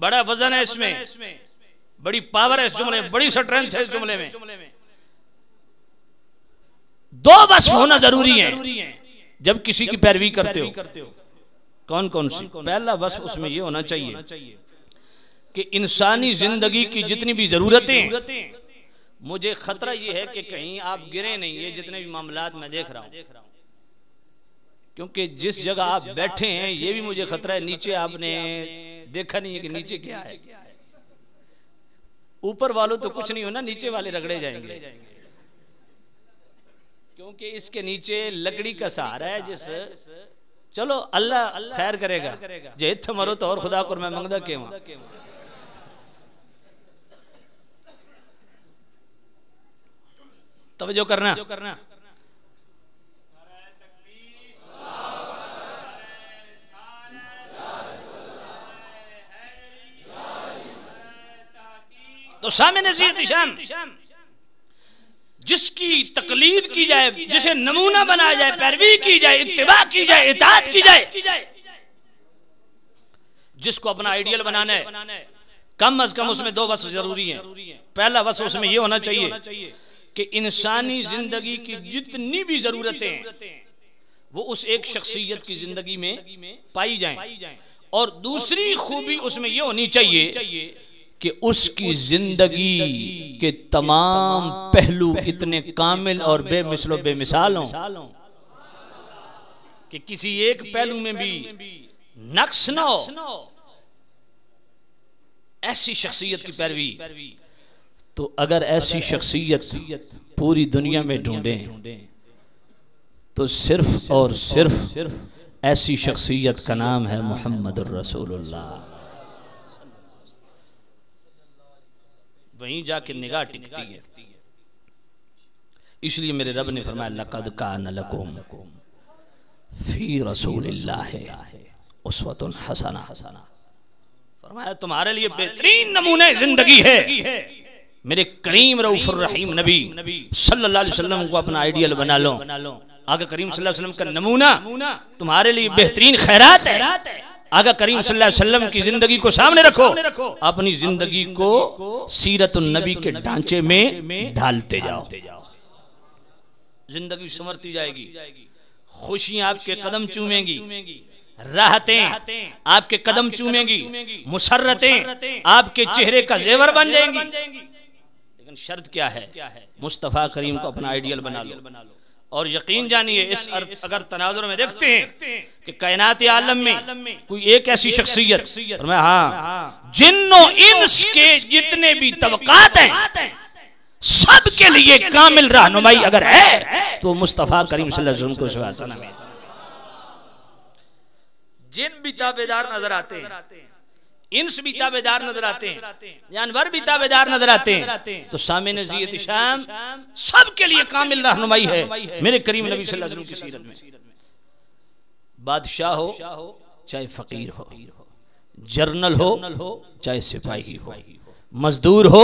बड़ा वजन है इसमें, बड़ी पावर है इस जुमले में, बड़ी स्ट्रेंथ है इस जुमले में। दो वस्फ होना जरूरी है जब किसी की पैरवी करते हो। कौन कौन सी? पहला वस्फ उसमें यह होना चाहिए कि इंसानी जिंदगी की जितनी भी जरूरतें, मुझे खतरा यह है कि कहीं आप गिरे नहीं। ये जितने भी मामलात मैं देख रहा हूं, क्योंकि जिस जगह आप बैठे हैं ये भी मुझे खतरा है, नीचे आपने देखा नहीं है कि नीचे क्या है। ऊपर वालों तो कुछ नहीं होना, नीचे वाले रगड़े जाएंगे, क्योंकि इसके नीचे लकड़ी का सहारा है। जिस चलो अल्लाह खैर करेगा, जे इत्थे मरो तो और खुदा को मैं मंगदा के वहां। तवज्जो करना। तो सामने ज़ियत-ए-शाम जिसकी तकलीद की जाए, जिसे नमूना बनाया जाए, पैरवी की जाए, इत्तिबा की जाए, इताअत की जाए, जिसको अपना आइडियल बनाना है, कम अज कम उसमें दो वस्फ जरूरी हैं। पहला वस्फ उसमें यह होना चाहिए कि इंसानी जिंदगी की जितनी भी जरूरतें हैं वो उस एक शख्सियत की जिंदगी में पाई जाएं। और दूसरी खूबी उसमें यह होनी चाहिए कि उसकी जिंदगी के तमाम पहलू इतने कामिल और बेमिसलो बेमिसाल हों कि किसी एक पहलू में भी नक्स न हो। ऐसी शख्सियत की पैरवी, तो अगर ऐसी शख्सियत पूरी दुनिया में ढूंढें तो सिर्फ और सिर्फ ऐसी शख्सियत का नाम है मुहम्मदुर रसूलुल्लाह। वहीं जाके निगाह टिकती है। इसलिए मेरे रब ने फरमाया लक़द कान लकुम फी रसूलिल्लाहि उस्वतुन हसना। फरमाया तुम्हारे लिए बेहतरीन नमूने जिंदगी है। मेरे करीम रऊफुर रहीम नबी सल्लल्लाहु अलैहि वसल्लम को अपना आइडियल बना लो। आगे करीम सल्लल्लाहु अलैहि वसल्लम का नमूना तुम्हारे लिए बेहतरीन खैरात है। आगे करीम सल्लल्लाहु अलैहि वसल्लम की जिंदगी को सामने रखो, अपनी जिंदगी को सीरतुन नबी के ढांचे में ढालते जाओ, जिंदगी संवरती जाएगी। खुशियां आपके कदम चूमेंगी, राहतें आपके कदम चूमेंगी, मुसर्रतें आपके चेहरे का जेवर बन जाएंगी। लेकिन शर्त क्या है? मुस्तफा करीम को अपना आइडियल बना लो। और यकीन जानिए इस अगर तनाजुर में देखते हैं कि कायनात आलम में कोई एक ऐसी शख्सियत, और मैं जिन्नो इंस के जितने भी तबकात हैं सब के लिए कामिल रहनुमाई अगर है तो मुस्तफा करीम सल्लल्लाहु अलैहि वसल्लम को सुभान में जिन भी ताबेदार नजर आते हैं, इंस भी ताबेदार नजर आते हैं, जानवर भी ताबेदार नजर आते हैं, तो सामने ज़ियत-ए-शाम सब के लिए कामिल रहनुमाई है मेरे करीम नबी सल्लल्लाहु अलैहि वसल्लम की सीरत में। बादशाह हो चाहे फकीर हो, जर्नल हो चाहे सिपाही हो, मजदूर हो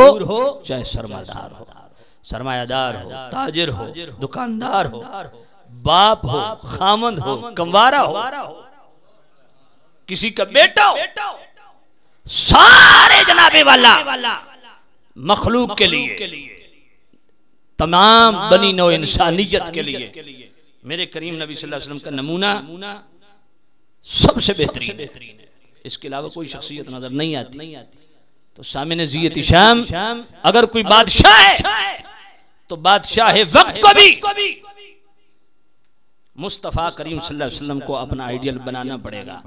चाहे सरमादार हो, सरमायादार हो, ताजिर हो, दुकानदार हो, बाप हो, खामंद हो, कमवारा हो, किसी का बेटा हो, सारे जनाबे वाला मखलूक के लिए, तमाम बनी नौ इंसानियत के लिए मेरे करीम नबी सल्लल्लाहु अलैहि वसल्लम का नमूना सबसे बेहतरीन है। इसके अलावा कोई शख्सियत नजर नहीं आती। तो सामने ज़ियत-ए-शाम अगर कोई बादशाह है तो बादशाह वक्त को भी मुस्तफा करीम सल्लल्लाहु अलैहि वसल्लम को अपना आइडियल बनाना पड़ेगा,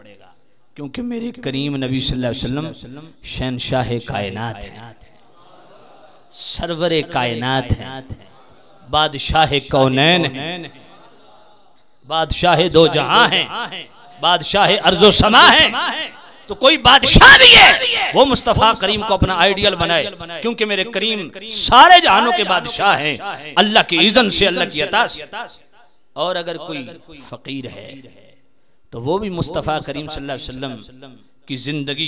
क्योंकि मेरे करीम नबी सल्लल्लाहु अलैहि वसल्लम शहंशाह कायनात हैं, सरवरे कायनात हैं, बादशाह कौनैन हैं, बादशाह दो जहां हैं, बादशाह अर्ज़ो समा हैं। तो कोई बादशाह भी है वो मुस्तफा करीम को अपना आइडियल बनाए, क्योंकि मेरे करीम सारे जहानों के बादशाह हैं अल्लाह की इज़्ज़त से, अल्लाह की अता से। और अगर कोई फकीर है तो वो भी मुस्तफ़ा करीम सल्लल्लाहु अलैहि वसल्लम की जिंदगी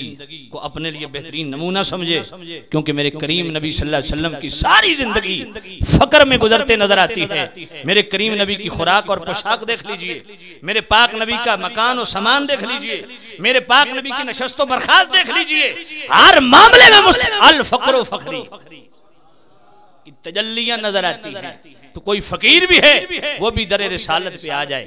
को अपने लिए बेहतरीन नमूना समझे, क्योंकि मेरे करीम नबी सल्लल्लाहु अलैहि वसल्लम की सारी जिंदगी फक्र में गुजरते नजर आती है। मेरे करीम नबी की खुराक और पोशाक देख लीजिए, मेरे पाक नबी का मकान और सामान देख लीजिए, मेरे पाक नबी की नशस्त बर्खास्त देख लीजिए, हर मामले में अल फक्र फखरी की तजल्लियां नजर आती हैं। तो कोई फकीर भी है वो भी दर रिसालत पे आ जाए,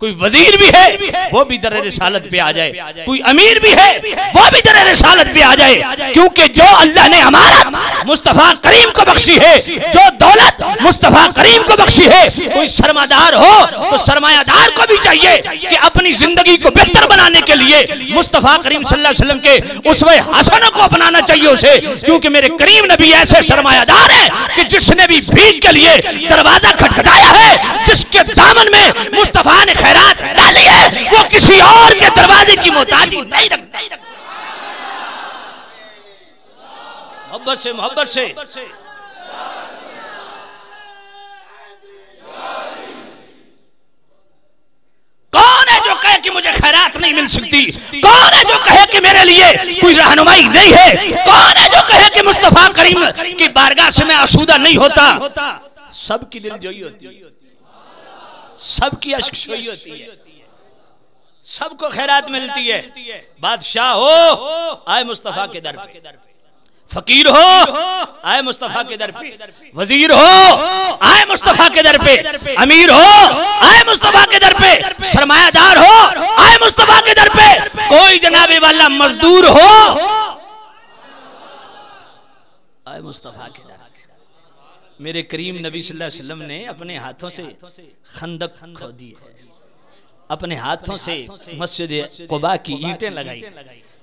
कोई वजीर भी है वो भी दर रिसालत पे आ जाए, कोई अमीर भी है वो भी दर रिसालत पे आ जाए, क्योंकि जो अल्लाह ने हमारा मुस्तफा करीम को बख्शी है, जो दौलत मुस्तफा करीम को बख्शी है, कोई सरमादार हो तो सरमायादार को भी चाहिए कि अपनी जिंदगी को बेहतर बनाने के लिए मुस्तफा करीम सल्लल्लाहु अलैहि वसल्लम के उसवे हसन को अपनाना चाहिए उसे, क्योंकि मेरे करीम नबी ऐसे सरमायादार है कि जिसने भी भीख के लिए दरवाजा खटखटाया है, जिसके दामन में मुस्तफा ने खैरात डाली है, वो किसी और के दरवाजे की मोहताजी नहीं रखता। मोहब्बत से मोहब्बत से कौन है जो कहे कि मुझे खैरात नहीं मिल सकती? कौन है जो कहे कि मेरे लिए कोई रहनुमाई नहीं है? कौन है जो कहे कि मुस्तफा करीम की बारगाह से मैं आसूदा नहीं होता? सबकी दिलजोई होती है, सबकी अश्कशोई होती है, सबको खैरात मिलती है। बादशाह हो आए मुस्तफा के दर पे, फकीर हो आए मुस्तफा के दर पे, वजीर हो आए मुस्तफा के दर पे, अमीर हो आए मुस्तफा के दर पे, सरमायादार हो आए मुस्तफा के दर पे, कोई जनाबे वाला मजदूर हो आए मुस्तफा के दर पे। मेरे करीम नबी सल्लल्लाहु अलैहि वसल्लम ने अपने हाथों से खंदक खोदी है, अपने हाथों से मस्जिद कुबा की ईंटें लगाई।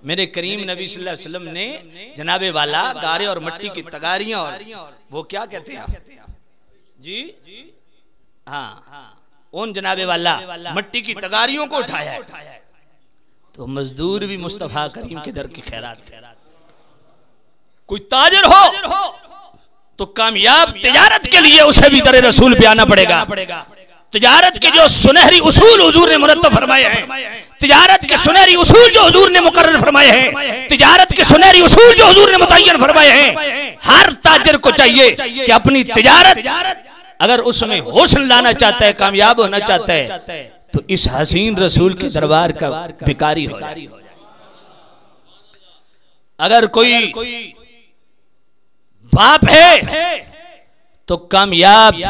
मेरे करीम नबी सल्लल्लाहु अलैहि वसल्लम ने जनाबे वाला गारे और मिट्टी की तगारियां और वो क्या कहते हैं जी, हाँ, उन जनाबे वाला मिट्टी की तगारियों को उठाया है। तो मजदूर भी मुस्तफा करीम के दर की खैरात। कोई ताजिर हो तो कामयाब तिजारत के लिए उसे भी दर रसूल पे आना पड़ेगा। तिजारत के जो सुनहरी उसूल हुजूर ने मुरत्तब फरमाए हैं, तिजारत के सुनहरी उसूल जो हुजूर ने मुकर्रर फरमाए हैं, तिजारत के सुनहरी उसूल जो हुजूर ने मुतय्यन फरमाए हैं, हर ताजिर को चाहिए कि अपनी तिजारत अगर उसमें हुस्न लाना चाहता है, कामयाब होना चाहता है, तो इस हसीन रसूल के दरबार का भिखारी हो जाए। अगर कोई बाप है तो कामयाब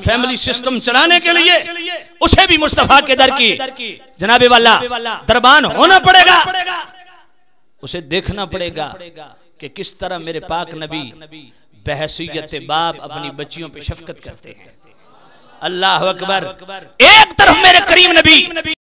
फैमिली सिस्टम चलाने के लिए उसे भी मुस्तफा के दर की जनाबे वाला दरबान होना पड़ेगा। उसे देखना पड़ेगा कि किस तरह मेरे पाक नबी बहसीयत बाप अपनी बच्चियों पे शफकत करते हैं। अल्लाह अकबर। एक तरफ मेरे करीम नबी